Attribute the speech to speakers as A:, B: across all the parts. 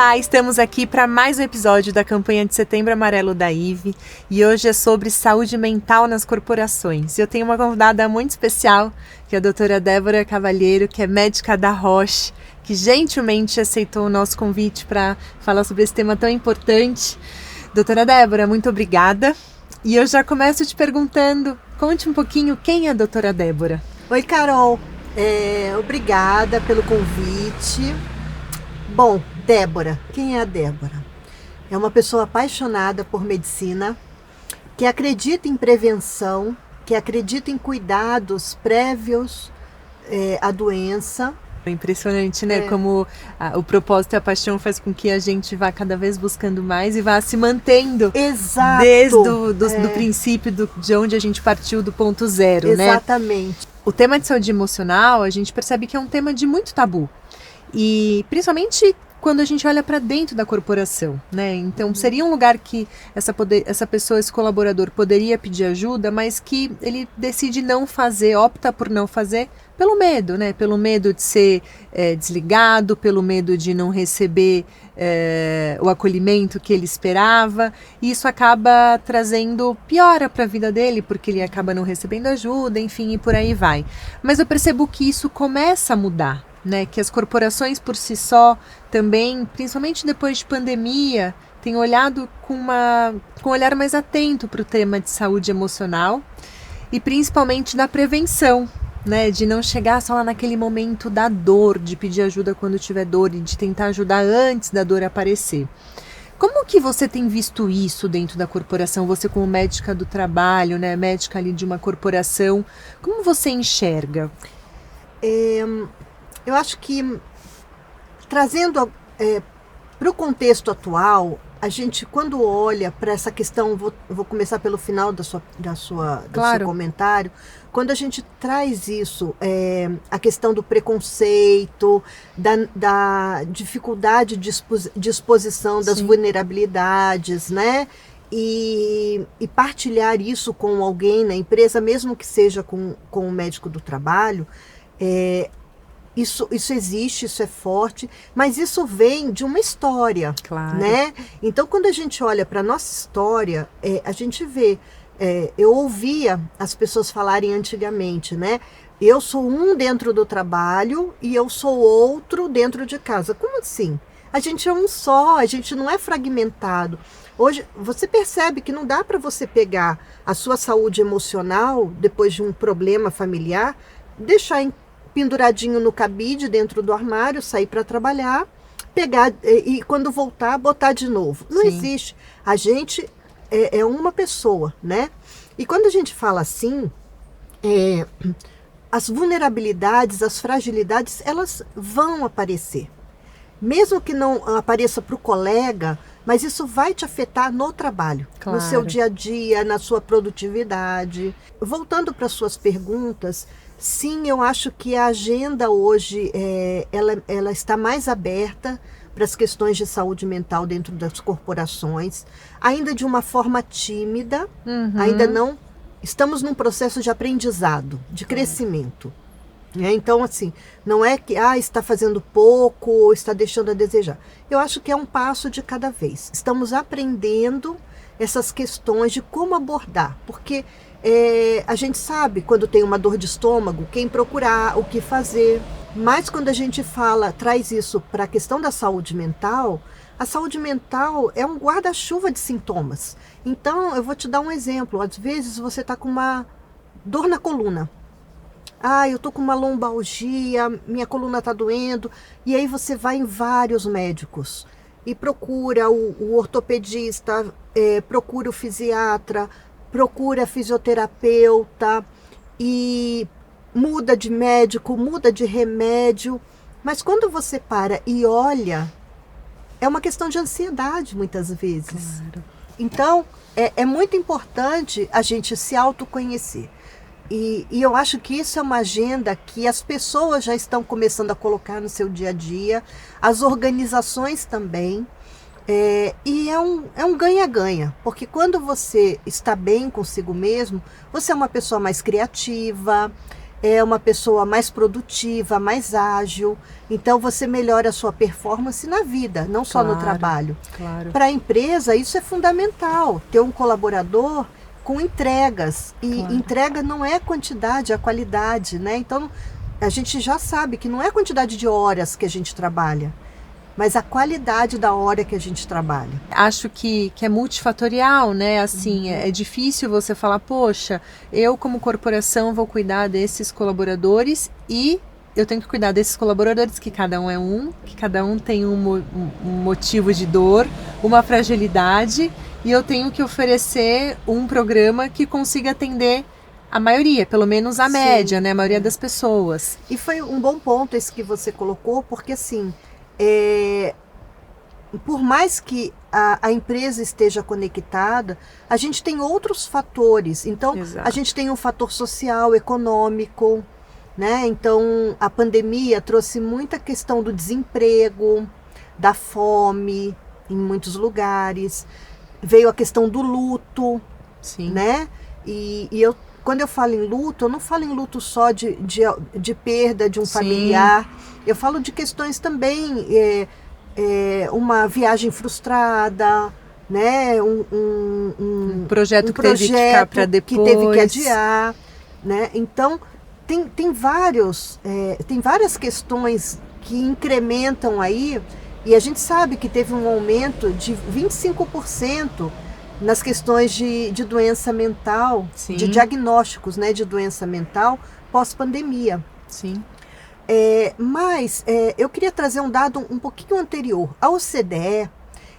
A: Olá, estamos aqui para mais um episódio da campanha de Setembro Amarelo da IVE e hoje é sobre saúde mental nas corporações. Eu tenho uma convidada muito especial, que é a doutora Débora Cavalheiro, que é médica da Roche, que gentilmente aceitou o nosso convite para falar sobre esse tema tão importante. Doutora Débora, muito obrigada. E eu já começo te perguntando, conte um pouquinho quem é a doutora Débora.
B: Oi, Carol. Obrigada pelo convite. Bom, Débora. Quem é a Débora? É uma pessoa apaixonada por medicina, que acredita em prevenção, que acredita em cuidados prévios à doença.
A: É impressionante, né? Como o propósito e a paixão faz com que a gente vá cada vez buscando mais e vá se mantendo.
B: Exato.
A: Desde do princípio de onde a gente partiu do ponto zero,
B: Exatamente.
A: Né? O tema de saúde emocional, a gente percebe que é um tema de muito tabu. E principalmente quando a gente olha para dentro da corporação, né? Então seria um lugar que essa pessoa, esse colaborador poderia pedir ajuda, mas que ele decide não fazer, opta por não fazer pelo medo, né? Pelo medo de ser desligado, pelo medo de não receber o acolhimento que ele esperava. E isso acaba trazendo piora para a vida dele, porque ele acaba não recebendo ajuda, enfim, e por aí vai. Mas eu percebo que isso começa a mudar. Né, que as corporações por si só também, principalmente depois de pandemia, têm olhado com um olhar mais atento para o tema de saúde emocional e principalmente da prevenção, né, de não chegar só lá naquele momento da dor, de pedir ajuda quando tiver dor e de tentar ajudar antes da dor aparecer. Como que você tem visto isso dentro da corporação? Você como médica do trabalho, né, médica ali de uma corporação, como você enxerga?
B: Eu acho que, trazendo para o contexto atual, a gente, quando olha para essa questão, vou começar pelo final do seu comentário, quando a gente traz isso, a questão do preconceito, da dificuldade de exposição das
A: Sim. vulnerabilidades,
B: né? E partilhar isso com alguém na empresa, mesmo que seja com o médico do trabalho, Isso existe, isso é forte, mas isso vem de uma história,
A: Claro.
B: Né? Então, quando a gente olha para a nossa história, a gente vê, eu ouvia as pessoas falarem antigamente, né? Eu sou um dentro do trabalho e eu sou outro dentro de casa. Como assim? A gente é um só, a gente não é fragmentado. Hoje, você percebe que não dá para você pegar a sua saúde emocional, depois de um problema familiar, deixar penduradinho no cabide dentro do armário, sair para trabalhar, pegar e quando voltar, botar de novo. Não
A: Sim.
B: existe. A gente é uma pessoa, né? E quando a gente fala assim, as vulnerabilidades, as fragilidades, elas vão aparecer. Mesmo que não apareça para o colega, mas isso vai te afetar no trabalho,
A: Claro.
B: No seu dia a dia, na sua produtividade. Voltando para as suas perguntas, sim, eu acho que a agenda hoje ela está mais aberta para as questões de saúde mental dentro das corporações, ainda de uma forma tímida, ainda não. Estamos num processo de aprendizado, de crescimento. Então, assim, não é que está fazendo pouco ou está deixando a desejar. Eu acho que é um passo de cada vez. Estamos aprendendo essas questões de como abordar, porque a gente sabe quando tem uma dor de estômago, quem procurar, o que fazer. Mas quando a gente traz isso para a questão da saúde mental, a saúde mental é um guarda-chuva de sintomas. Então, eu vou te dar um exemplo. Às vezes você está com uma dor na coluna. Eu tô com uma lombalgia, minha coluna tá doendo. E aí você vai em vários médicos e procura o ortopedista, procura o fisiatra, procura fisioterapeuta e muda de médico, muda de remédio. Mas quando você para e olha, é uma questão de ansiedade muitas vezes.
A: Claro.
B: Então, é muito importante a gente se autoconhecer. E eu acho que isso é uma agenda que as pessoas já estão começando a colocar no seu dia a dia, as organizações também, e é um ganha-ganha, porque quando você está bem consigo mesmo, você é uma pessoa mais criativa, é uma pessoa mais produtiva, mais ágil. Então você melhora a sua performance na vida, não só no trabalho.
A: Claro.
B: Para a empresa, isso é fundamental, ter um colaborador com entregas. E entrega não é quantidade, é qualidade, né? Então a gente já sabe que não é a quantidade de horas que a gente trabalha, mas a qualidade da hora que a gente trabalha.
A: Acho que é multifatorial, né? Assim, é difícil você falar, poxa, eu como corporação vou cuidar desses colaboradores e eu tenho que cuidar desses colaboradores, que cada um que cada um tem um motivo de dor, uma fragilidade, e eu tenho que oferecer um programa que consiga atender a maioria, pelo menos a média, né? A maioria das pessoas.
B: E foi um bom ponto esse que você colocou, porque assim, por mais que a empresa esteja conectada, a gente tem outros fatores. Então,
A: Exato.
B: A gente tem um fator social, econômico, né? Então, a pandemia trouxe muita questão do desemprego, da fome em muitos lugares. Veio a questão do luto,
A: Sim.
B: né? E quando eu falo em luto, eu não falo em luto só de perda de um familiar. Eu falo de questões também, uma viagem frustrada, né?
A: Um projeto que teve que ficar para depois.
B: Que teve que adiar, né? Então, tem várias questões que incrementam aí, e a gente sabe que teve um aumento de 25% nas questões de doença mental,
A: Sim.
B: de diagnósticos, né, de doença mental pós-pandemia.
A: Sim.
B: Mas eu queria trazer um dado um pouquinho anterior. A OCDE,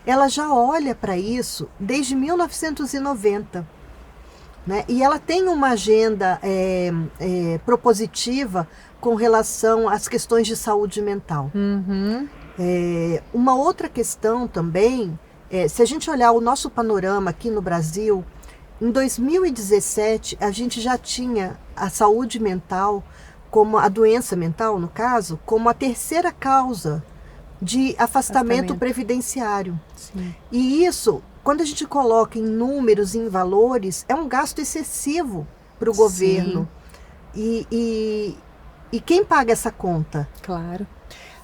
B: ela já olha para isso desde 1990. Né? E ela tem uma agenda propositiva com relação às questões de saúde mental.
A: Uhum.
B: Uma outra questão também, se a gente olhar o nosso panorama aqui no Brasil, em 2017 a gente já tinha a saúde mental, como a doença mental, no caso, como a terceira causa de afastamento previdenciário.
A: Sim.
B: E isso, quando a gente coloca em números, em valores, é um gasto excessivo para o governo. E quem paga essa conta?
A: Claro.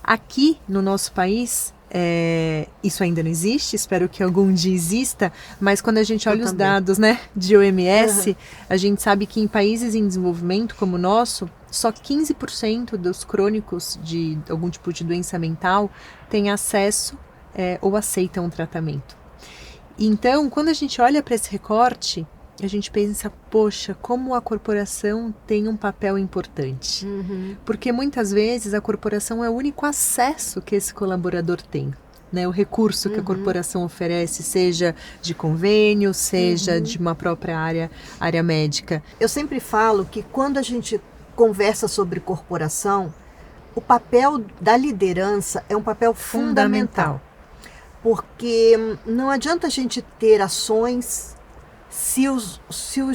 A: Aqui no nosso país, isso ainda não existe, espero que algum dia exista, mas quando a gente olha os dados, né, de OMS, a gente sabe que em países em desenvolvimento como o nosso, só 15% dos crônicos de algum tipo de doença mental têm acesso ou aceitam um tratamento. Então, quando a gente olha para esse recorte, a gente pensa, poxa, como a corporação tem um papel importante.
B: Uhum.
A: Porque muitas vezes a corporação é o único acesso que esse colaborador tem. Né? O recurso que a corporação oferece, seja de convênio, seja de uma própria área médica.
B: Eu sempre falo que quando a gente conversa sobre corporação, o papel da liderança é um papel fundamental. Porque não adianta a gente ter ações se os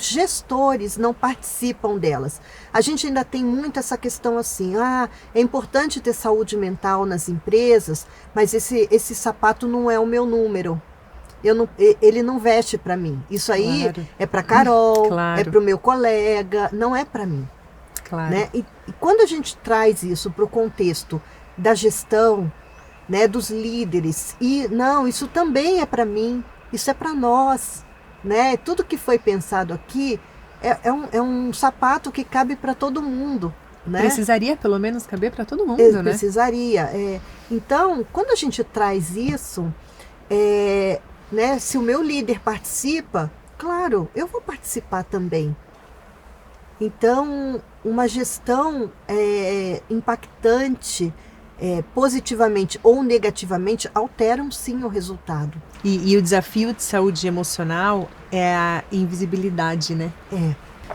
B: gestores não participam delas. A gente ainda tem muito essa questão assim, é importante ter saúde mental nas empresas, mas esse sapato não é o meu número. Ele não veste para mim. Isso aí é para Carol, é para o meu colega, não é para mim.
A: Claro.
B: Né? E quando a gente traz isso para o contexto da gestão, né, dos líderes, isso também é para mim, isso é para nós, né? Tudo que foi pensado aqui é um sapato que cabe para todo mundo. Né?
A: Precisaria pelo menos caber para todo mundo, né?
B: Precisaria. Então, quando a gente traz isso, né, se o meu líder participa, claro, eu vou participar também. Então, uma gestão impactante, positivamente ou negativamente, alteram sim o resultado.
A: E o desafio de saúde emocional é a invisibilidade, né?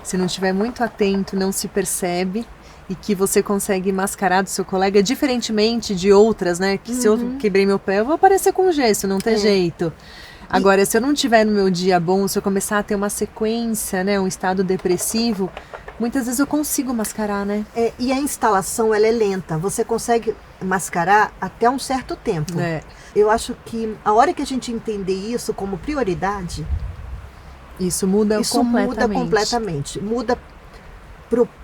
A: Se não estiver muito atento, não se percebe, e que você consegue mascarar do seu colega, diferentemente de outras, né? Que se eu quebrei meu pé, eu vou aparecer com gesso, não tem jeito. Agora, se eu não tiver no meu dia bom, se eu começar a ter uma sequência, né, um estado depressivo, muitas vezes eu consigo mascarar, né?
B: E a instalação, ela é lenta. Você consegue mascarar até um certo tempo. Eu acho que a hora que a gente entender isso como prioridade,
A: isso muda completamente.
B: Muda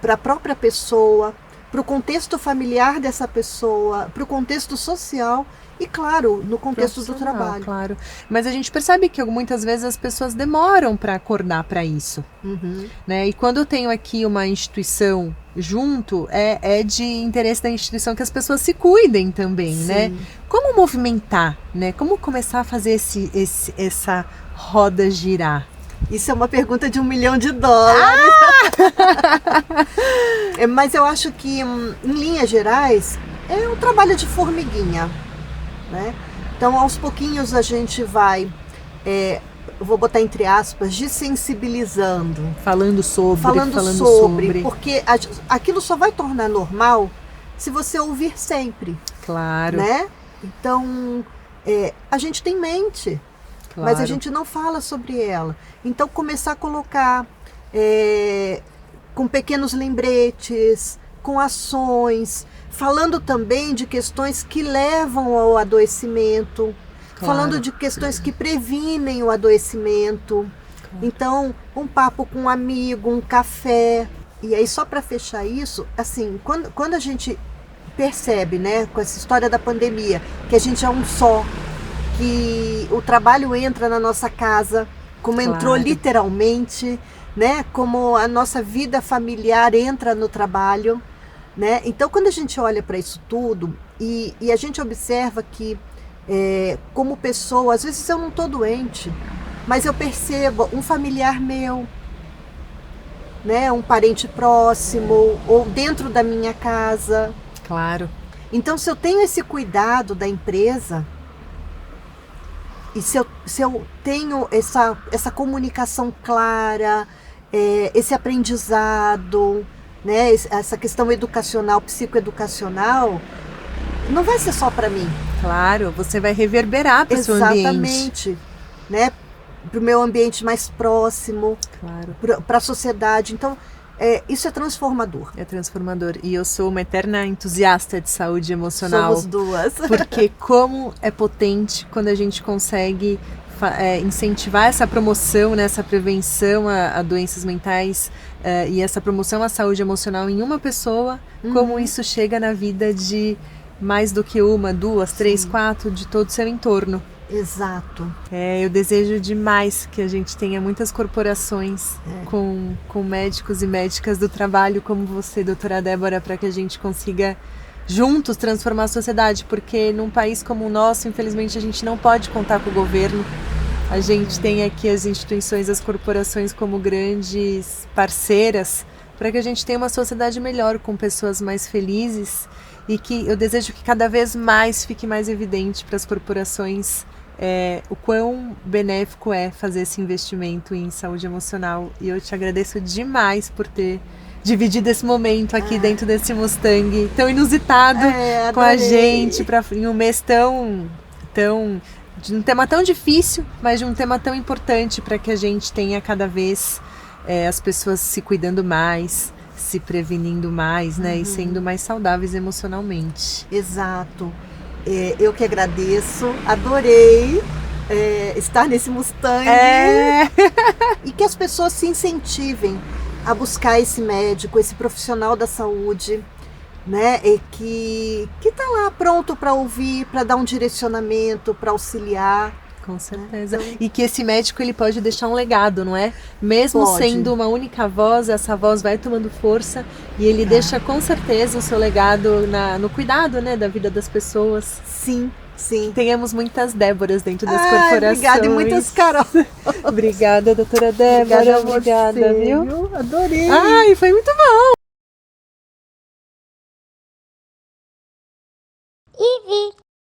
B: para a própria pessoa, para o contexto familiar dessa pessoa, para o contexto social e, claro, no contexto do trabalho.
A: Claro. Mas a gente percebe que muitas vezes as pessoas demoram para acordar para isso. Né? E quando eu tenho aqui uma instituição junto, é de interesse da instituição que as pessoas se cuidem também, né? Como movimentar, né? Como começar a fazer essa roda girar?
B: Isso é uma pergunta de $1 milhão. Mas eu acho que, em linhas gerais, é um trabalho de formiguinha, né? Então, aos pouquinhos a gente vai, vou botar entre aspas, desensibilizando.
A: Falando sobre.
B: Porque aquilo só vai tornar normal se você ouvir sempre.
A: Claro.
B: Né? Então, a gente tem mente. Claro. Mas a gente não fala sobre ela. Então, começar a colocar com pequenos lembretes, com ações, falando também de questões que levam ao adoecimento, falando de questões que previnem o adoecimento. Então, um papo com um amigo, um café. E aí, só para fechar isso, assim, quando a gente percebe, né, com essa história da pandemia, que a gente é um só, que o trabalho entra na nossa casa, como entrou literalmente, né? Como a nossa vida familiar entra no trabalho, né? Então, quando a gente olha para isso tudo e a gente observa que, como pessoa, às vezes eu não estou doente, mas eu percebo um familiar meu, né? Um parente próximo ou dentro da minha casa.
A: Claro.
B: Então, se eu tenho esse cuidado da empresa, e se eu tenho essa comunicação clara, esse aprendizado, né, essa questão educacional, psicoeducacional, não vai ser só para mim.
A: Claro, você vai reverberar para o seu ambiente.
B: Exatamente. Né, para o meu ambiente mais próximo, para a sociedade. Então, isso é transformador.
A: É transformador. E eu sou uma eterna entusiasta de saúde emocional.
B: Somos duas.
A: Porque como é potente quando a gente consegue incentivar essa promoção, né, essa prevenção a doenças mentais e essa promoção à saúde emocional em uma pessoa, como isso chega na vida de mais do que uma, duas, três, quatro, de todo o seu entorno.
B: Exato.
A: Eu desejo demais que a gente tenha muitas corporações com médicos e médicas do trabalho como você, doutora Débora, para que a gente consiga juntos transformar a sociedade, porque num país como o nosso, infelizmente, a gente não pode contar com o governo. A gente tem aqui as instituições, as corporações como grandes parceiras para que a gente tenha uma sociedade melhor, com pessoas mais felizes, e que eu desejo que cada vez mais fique mais evidente para as corporações o quão benéfico é fazer esse investimento em saúde emocional. E eu te agradeço demais por ter dividido esse momento aqui dentro desse Mustang tão inusitado com a gente, em um mês de um tema tão difícil, mas de um tema tão importante para que a gente tenha cada vez as pessoas se cuidando mais, se prevenindo mais, né, e sendo mais saudáveis emocionalmente.
B: Exato. Eu que agradeço, adorei estar nesse Mustang e que as pessoas se incentivem a buscar esse médico, esse profissional da saúde, né, e que está lá pronto para ouvir, para dar um direcionamento, para auxiliar.
A: Com certeza. E que esse médico ele pode deixar um legado, não é? Mesmo sendo uma única voz, essa voz vai tomando força e ele deixa com certeza o seu legado no cuidado, né, da vida das pessoas.
B: Sim, sim.
A: Tenhamos muitas Déboras dentro das corporações.
B: Obrigada e muitas Carol.
A: Obrigada, doutora Débora. Obrigada, viu?
B: Adorei.
A: Ai, foi muito bom.